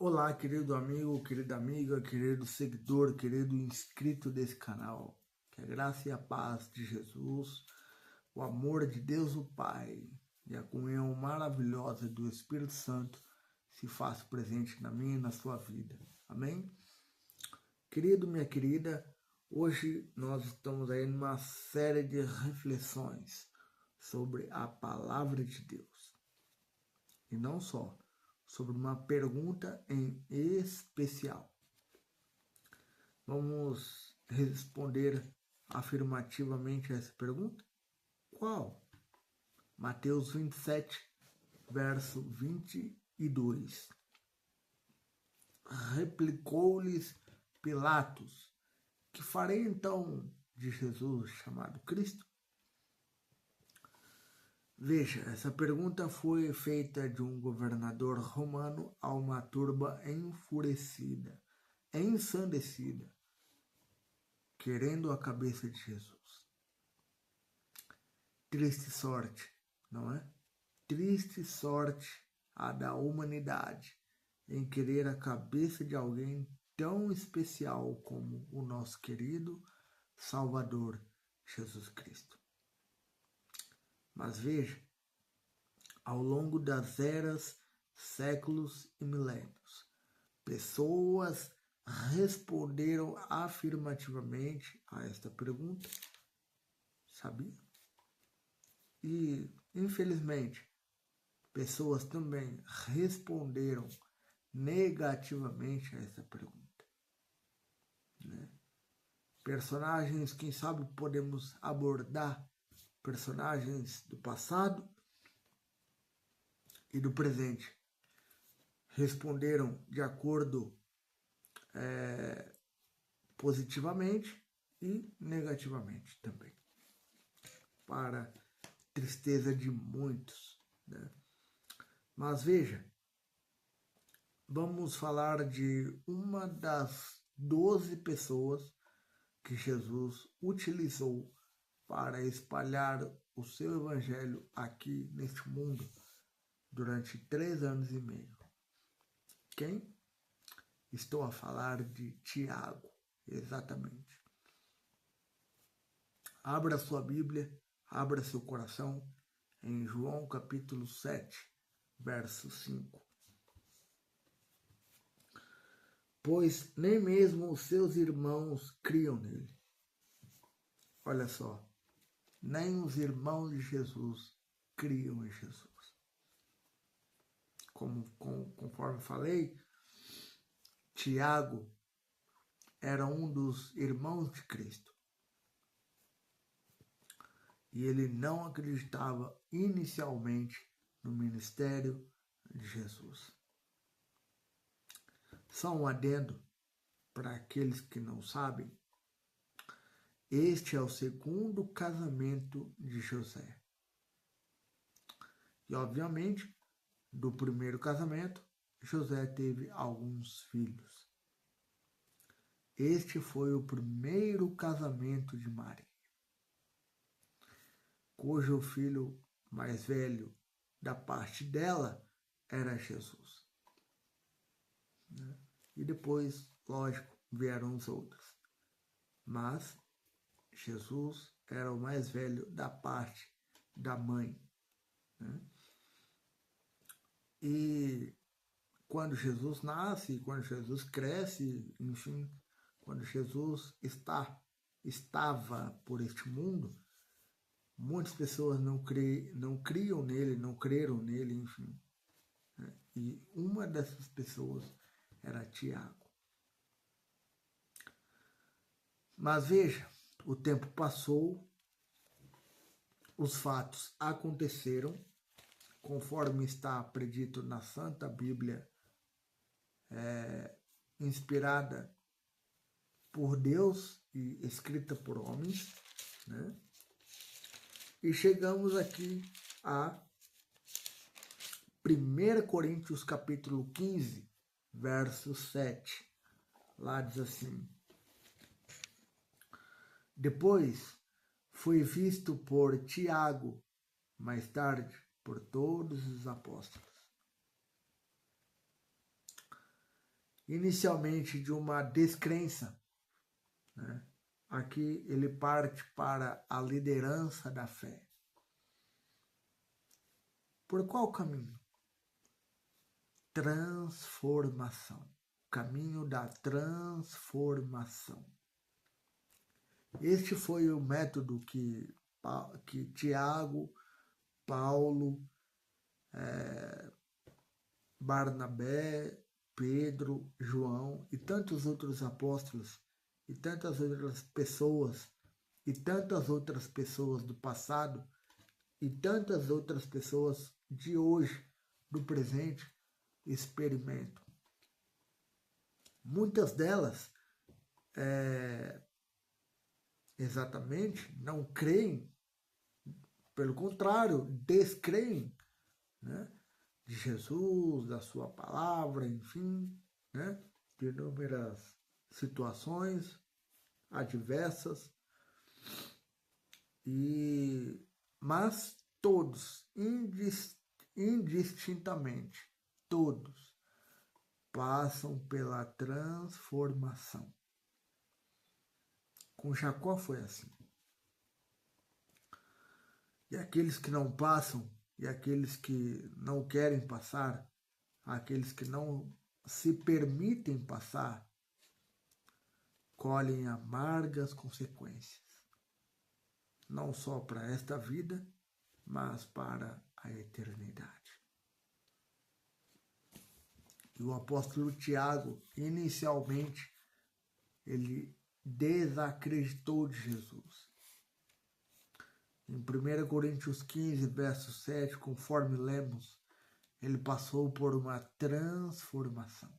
Olá, querido amigo, querida amiga, querido seguidor, querido inscrito desse canal. Que a graça e a paz de Jesus, o amor de Deus o Pai e a comunhão maravilhosa do Espírito Santo se faça presente na minha e na sua vida. Amém? Querido, minha querida, hoje nós estamos aí numa série de reflexões sobre a palavra de Deus. E não só, sobre uma pergunta em especial. Vamos responder afirmativamente a essa pergunta? Qual? Mateus 27, verso 22. Replicou-lhes Pilatos: que farei então de Jesus chamado Cristo? Veja, essa pergunta foi feita de um governador romano a uma turba enfurecida, ensandecida, querendo a cabeça de Jesus. Triste sorte, não é? Triste sorte a da humanidade em querer a cabeça de alguém tão especial como o nosso querido Salvador Jesus Cristo. Mas veja, ao longo das eras, séculos e milênios, pessoas responderam afirmativamente a esta pergunta, sabia? E, infelizmente, pessoas também responderam negativamente a essa pergunta. Né? Personagens, quem sabe podemos abordar personagens do passado e do presente. Responderam de acordo positivamente e negativamente também, para tristeza de muitos. Né? Mas veja, vamos falar de uma das 12 pessoas que Jesus utilizou para espalhar o seu evangelho aqui neste mundo durante 3 anos e meio. Quem? Estou a falar de Tiago, exatamente. Abra sua Bíblia, abra seu coração em João capítulo 7, verso 5. Pois nem mesmo os seus irmãos criam nele. Olha só, nem os irmãos de Jesus criam em Jesus. Conforme falei, Tiago era um dos irmãos de Cristo. E ele não acreditava inicialmente no ministério de Jesus. Só um adendo para aqueles que não sabem. Este é o segundo casamento de José. E, obviamente, do primeiro casamento, José teve alguns filhos. Este foi o primeiro casamento de Maria, cujo filho mais velho da parte dela era Jesus. E depois, lógico, vieram os outros. Mas Jesus era o mais velho da parte da mãe. E quando Jesus nasce, quando Jesus cresce, enfim, quando Jesus estava por este mundo, muitas pessoas não criam nele, não creram nele, enfim. E uma dessas pessoas era Tiago. Mas veja, o tempo passou, os fatos aconteceram, conforme está predito na Santa Bíblia, inspirada por Deus e escrita por homens, né? E chegamos aqui a 1 Coríntios capítulo 15, verso 7. Lá diz assim: depois fui visto por Tiago, mais tarde por todos os apóstolos. inicialmente de uma descrença, né? Aqui ele parte para a liderança da fé. Por qual caminho? Transformação. Caminho da transformação. Este foi o método que Tiago, Paulo, Barnabé, Pedro, João e tantos outros apóstolos e tantas outras pessoas do passado e tantas outras pessoas de hoje, do presente, experimentam. Muitas delas exatamente não creem, pelo contrário, descreem, né, de Jesus, da sua palavra, enfim, né, de inúmeras situações adversas, mas todos, indistintamente, todos passam pela transformação. Com Jacó foi assim. E aqueles que não passam, e aqueles que não querem passar, aqueles que não se permitem passar, colhem amargas consequências. Não só para esta vida, mas para a eternidade. E o apóstolo Tiago, inicialmente, ele desacreditou de Jesus. Em 1 Coríntios 15, verso 7, conforme lemos, ele passou por uma transformação.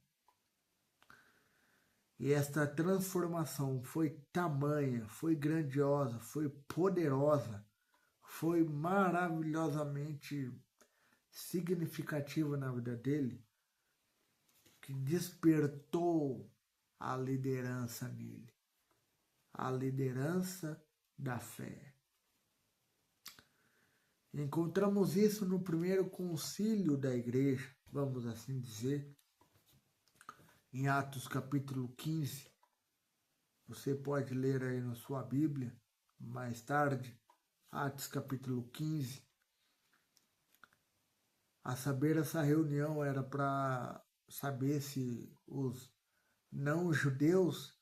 E esta transformação foi tamanha, foi grandiosa, foi poderosa, foi maravilhosamente significativa na vida dele, que despertou a liderança nele, a liderança da fé. Encontramos isso no primeiro concílio da igreja, vamos assim dizer, em Atos capítulo 15. Você pode ler aí na sua Bíblia, mais tarde, Atos capítulo 15. A saber, essa reunião era para saber se os não-judeus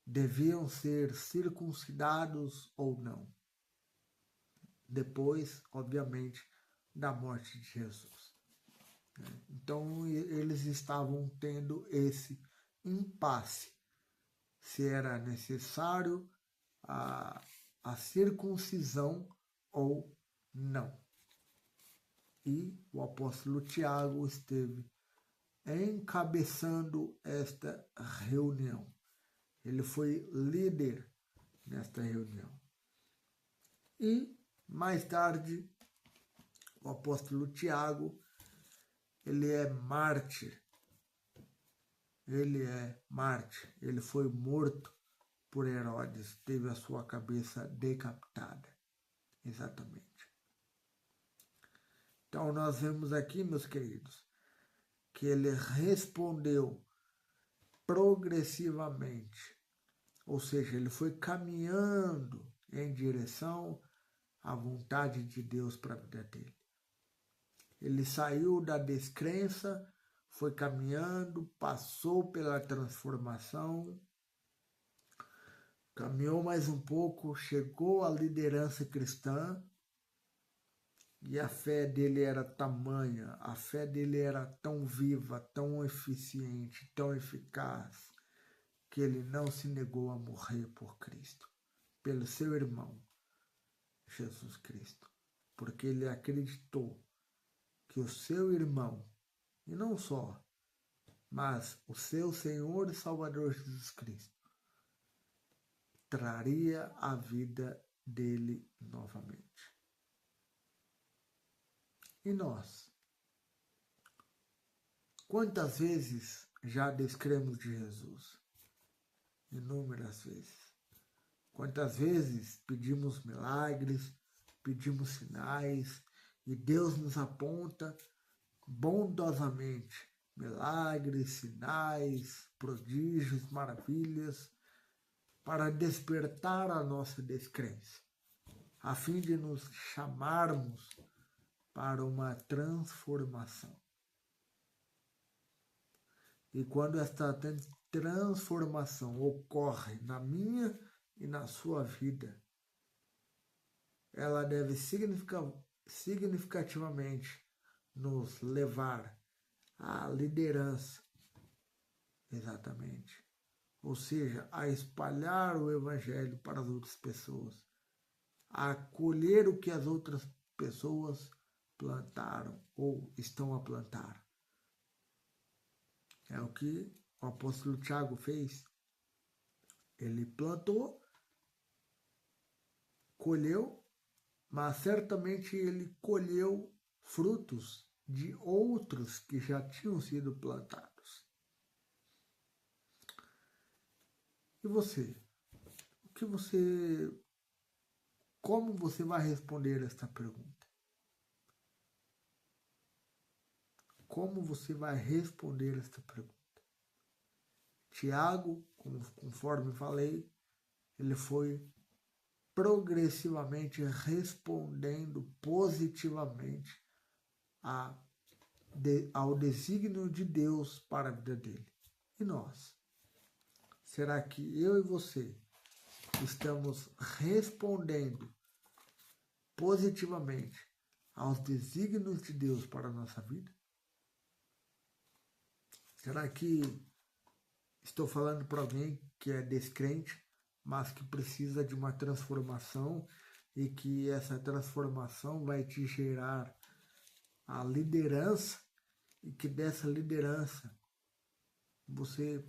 deviam ser circuncidados ou não. Depois, obviamente, da morte de Jesus. Então, eles estavam tendo esse impasse, se era necessário a circuncisão ou não. E o apóstolo Tiago esteve encabeçando esta reunião. Ele foi líder nesta reunião. E, mais tarde, o apóstolo Tiago, ele é mártir. Ele foi morto por Herodes, teve a sua cabeça decapitada. Exatamente. Então, nós vemos aqui, meus queridos, que ele respondeu progressivamente, ou seja, ele foi caminhando em direção à vontade de Deus para a vida dele. Ele saiu da descrença, foi caminhando, passou pela transformação, caminhou mais um pouco, chegou à liderança cristã, e a fé dele era tamanha, a fé dele era tão viva, tão eficiente, tão eficaz, que ele não se negou a morrer por Cristo, pelo seu irmão, Jesus Cristo, porque ele acreditou que o seu irmão, e não só, mas o seu Senhor e Salvador Jesus Cristo, traria a vida dele novamente. E nós? Quantas vezes já descremos de Jesus? Inúmeras vezes. Quantas vezes pedimos milagres, pedimos sinais, e Deus nos aponta bondosamente milagres, sinais, prodígios, maravilhas, para despertar a nossa descrença, a fim de nos chamarmos para uma transformação. E quando esta transformação ocorre na minha e na sua vida, ela deve significativamente nos levar à liderança, exatamente. Ou seja, a espalhar o Evangelho para as outras pessoas, a colher o que as outras pessoas plantaram ou estão a plantar. É o que o apóstolo Tiago fez. Ele plantou, colheu, mas certamente ele colheu frutos de outros que já tinham sido plantados. E você? Como você vai responder esta pergunta? Como você vai responder esta pergunta? Tiago, conforme falei, ele foi progressivamente respondendo positivamente ao desígnio de Deus para a vida dele. E nós? Será que eu e você estamos respondendo positivamente aos desígnios de Deus para a nossa vida? Será que estou falando para alguém que é descrente, mas que precisa de uma transformação e que essa transformação vai te gerar a liderança e que dessa liderança você,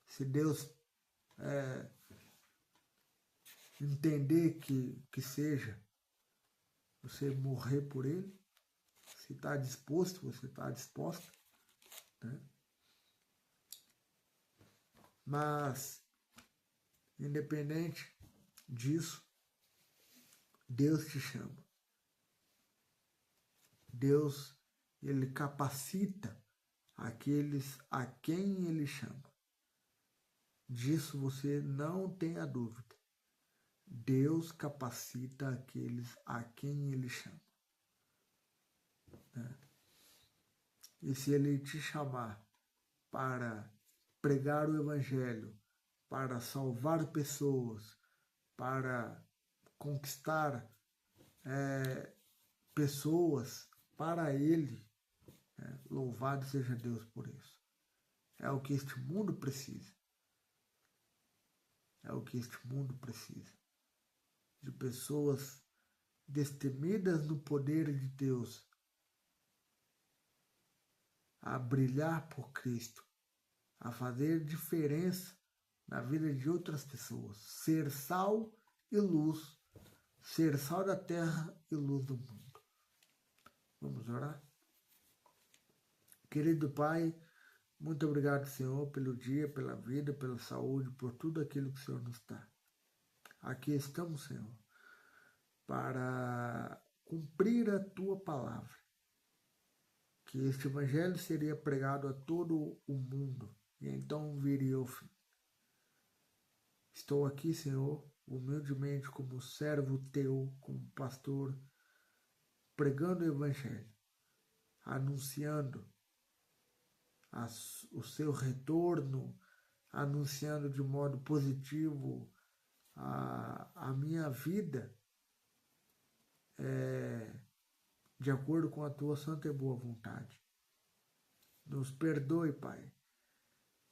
se Deus entender que seja, você morrer por ele, se está disposto, você está disposta, né? Mas, independente disso, Deus te chama. Deus, ele capacita aqueles a quem ele chama. Disso você não tenha dúvida. Deus capacita aqueles a quem ele chama. Né? E se ele te chamar para pregar o evangelho, para salvar pessoas, para conquistar pessoas para ele, né? Louvado seja Deus por isso. É o que este mundo precisa. É o que este mundo precisa. De pessoas destemidas no poder de Deus, a brilhar por Cristo, a fazer diferença na vida de outras pessoas, ser sal e luz, ser sal da terra e luz do mundo. Vamos orar? Querido Pai, muito obrigado, Senhor, pelo dia, pela vida, pela saúde, por tudo aquilo que o Senhor nos dá. Aqui estamos, Senhor, para cumprir a Tua palavra, que este Evangelho seria pregado a todo o mundo, e então viria o fim. Estou aqui, Senhor, humildemente como servo Teu, como pastor, pregando o Evangelho, anunciando o Seu retorno, anunciando de modo positivo a minha vida, de acordo com a Tua santa e boa vontade. Nos perdoe, Pai,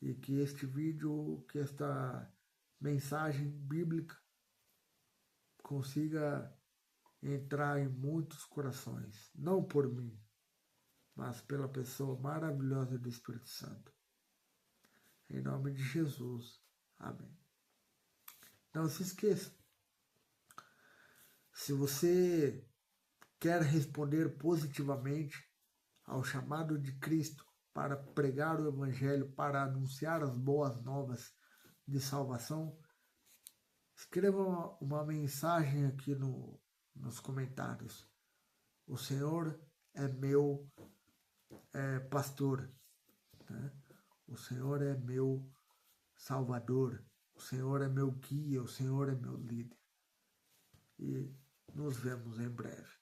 e que este vídeo, que esta mensagem bíblica consiga entrar em muitos corações, não por mim, mas pela pessoa maravilhosa do Espírito Santo. Em nome de Jesus. Amém. Não se esqueça, se você quer responder positivamente ao chamado de Cristo para pregar o Evangelho, para anunciar as boas novas de salvação, escreva uma mensagem aqui nos comentários. O Senhor é meu pastor. né? O Senhor é meu Salvador, o Senhor é meu guia, o Senhor é meu líder. E nos vemos em breve.